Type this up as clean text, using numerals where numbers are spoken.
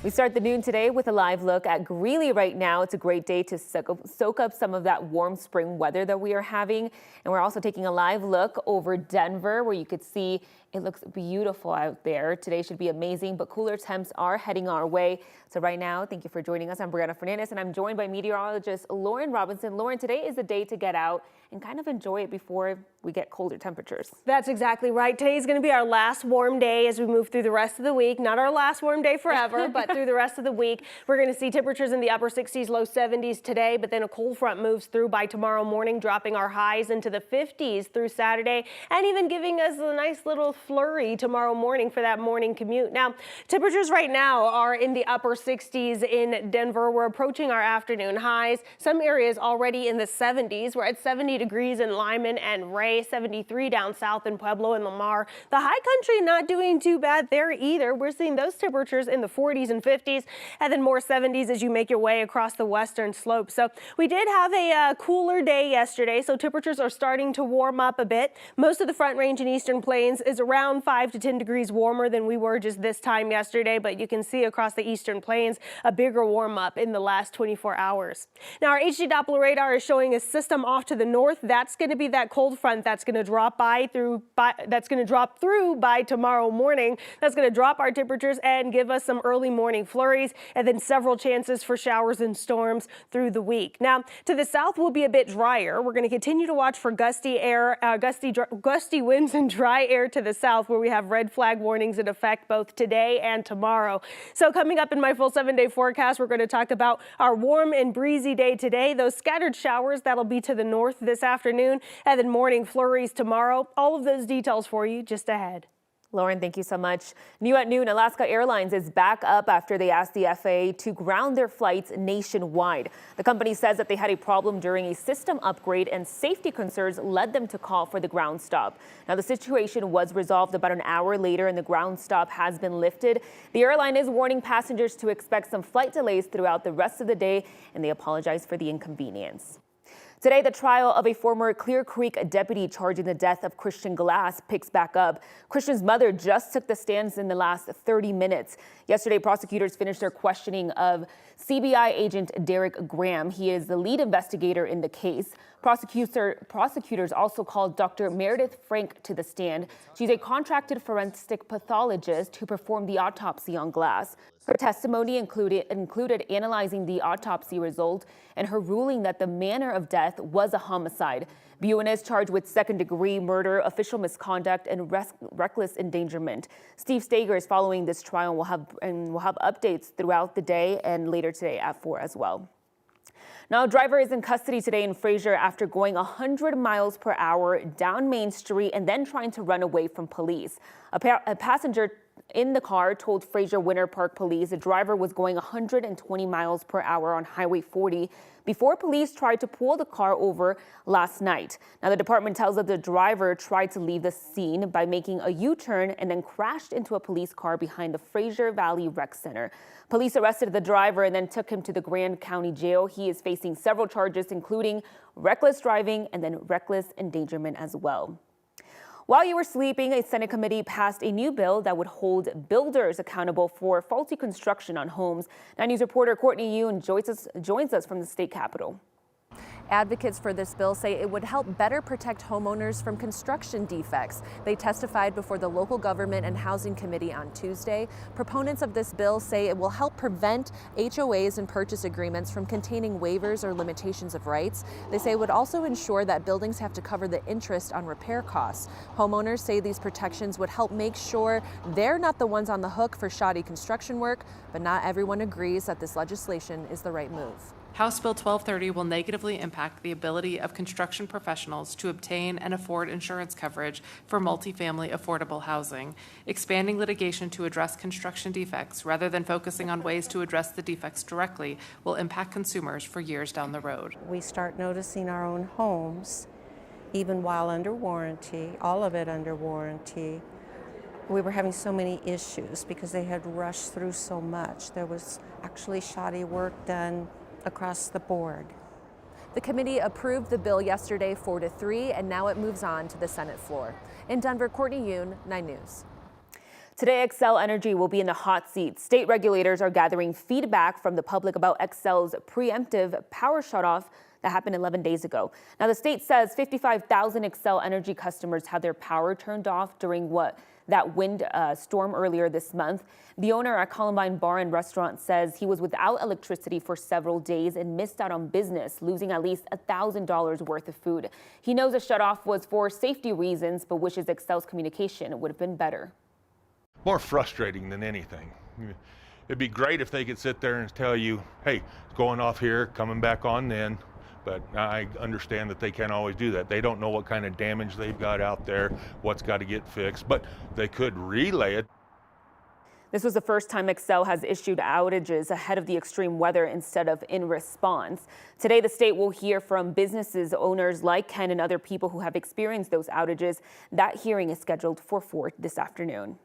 We start the noon today with a live look at Greeley right now. It's a great day to soak up some of that warm spring weather that we are having. And we're also taking a live look over Denver, where you could see it looks beautiful out there. Today should be amazing, but cooler temps are heading our way. So right now, thank you for joining us. I'm Brianna Fernandez, and I'm joined by meteorologist Lauren Robinson. Lauren, today is the day to get out and kind of enjoy it before we get colder temperatures. That's exactly right. Today is going to be our last warm day as we move through the rest of the week. Not our last warm day forever, but through the rest of the week. We're going to see temperatures in the upper 60s, low 70s today, but then a cold front moves through by tomorrow morning, dropping our highs into the 50s through Saturday, and even giving us a nice little flurry tomorrow morning for that morning commute. Now, temperatures right now are in the upper 60s in Denver. We're approaching our afternoon highs. Some areas already in the 70s. We're at 70 degrees in Lyman and Ray, 73 down south in Pueblo and Lamar. The high country not doing too bad there either. We're seeing those temperatures in the 40s and 50s, and then more 70s as you make your way across the western slope. So we did have a cooler day yesterday, so temperatures are starting to warm up a bit. Most of the Front Range and Eastern Plains is around 5 to 10 degrees warmer than we were just this time yesterday, but you can see across the Eastern Plains a bigger warm up in the last 24 hours. Now, our HD Doppler radar is showing a system off to the north. That's going to be that cold front that's going to drop through by tomorrow morning. That's going to drop our temperatures and give us some early morning flurries, and then several chances for showers and storms through the week. Now, to the south will be a bit drier. We're going to continue to watch for gusty winds and dry air to the south, where we have red flag warnings in effect both today and tomorrow. So coming up in my full 7-day forecast, we're going to talk about our warm and breezy day today. Those scattered showers that'll be to the north this afternoon, and then morning flurries tomorrow. All of those details for you just ahead. Lauren, thank you so much. New at noon, Alaska Airlines is back up after they asked the FAA to ground their flights nationwide. The company says that they had a problem during a system upgrade, and safety concerns led them to call for the ground stop. Now, the situation was resolved about an hour later, and the ground stop has been lifted. The airline is warning passengers to expect some flight delays throughout the rest of the day, and they apologize for the inconvenience. Today, the trial of a former Clear Creek deputy charged in the death of Christian Glass picks back up. Christian's mother just took the stands in the last 30 minutes. Yesterday, prosecutors finished their questioning of CBI agent Derek Graham. He is the lead investigator in the case. Prosecutors also called Dr. Meredith Frank to the stand. She's a contracted forensic pathologist who performed the autopsy on Glass. Her testimony included analyzing the autopsy result and her ruling that the manner of death was a homicide. Buin is charged with second-degree murder, official misconduct, and reckless endangerment. Steve Stager is following this trial and will have updates throughout the day and later today at 4 as well. Now, a driver is in custody today in Frasier after going 100 miles per hour down Main Street and then trying to run away from police. A passenger in the car told Frasier Winter Park police the driver was going 120 miles per hour on Highway 40 before police tried to pull the car over last night. Now, the department tells us the driver tried to leave the scene by making a U-turn and then crashed into a police car behind the Fraser Valley Rec Center. Police arrested the driver and then took him to the Grand County Jail. He is facing several charges, including reckless driving and then reckless endangerment as well. While you were sleeping, a Senate committee passed a new bill that would hold builders accountable for faulty construction on homes. 9 News reporter Courtney Yoon joins us from the state capitol. Advocates for this bill say it would help better protect homeowners from construction defects. They testified before the local government and housing committee on Tuesday. Proponents of this bill say it will help prevent HOAs and purchase agreements from containing waivers or limitations of rights. They say it would also ensure that buildings have to cover the interest on repair costs. Homeowners say these protections would help make sure they're not the ones on the hook for shoddy construction work, but not everyone agrees that this legislation is the right move. House Bill 1230 will negatively impact the ability of construction professionals to obtain and afford insurance coverage for multifamily affordable housing. Expanding litigation to address construction defects rather than focusing on ways to address the defects directly will impact consumers for years down the road. We start noticing our own homes, even while under warranty, all of it under warranty. We were having so many issues because they had rushed through so much. There was actually shoddy work done across the board. The committee approved the bill yesterday 4-3, and now it moves on to the Senate floor. In Denver, Courtney Yoon, 9 News. Today, Xcel Energy will be in the hot seat. State regulators are gathering feedback from the public about Xcel's preemptive power shutoff that happened 11 days ago. Now, the state says 55,000 Xcel Energy customers had their power turned off during that wind storm earlier this month. The owner at Columbine Bar and Restaurant says he was without electricity for several days and missed out on business, losing at least $1,000 worth of food. He knows the shutoff was for safety reasons, but wishes Xcel's communication would have been better. More frustrating than anything. It'd be great if they could sit there and tell you, hey, it's going off here, coming back on then. But I understand that they can't always do that. They don't know what kind of damage they've got out there, what's got to get fixed, but they could relay it. This was the first time Xcel has issued outages ahead of the extreme weather instead of in response. Today, the state will hear from businesses owners like Ken and other people who have experienced those outages. That hearing is scheduled for 4 this afternoon.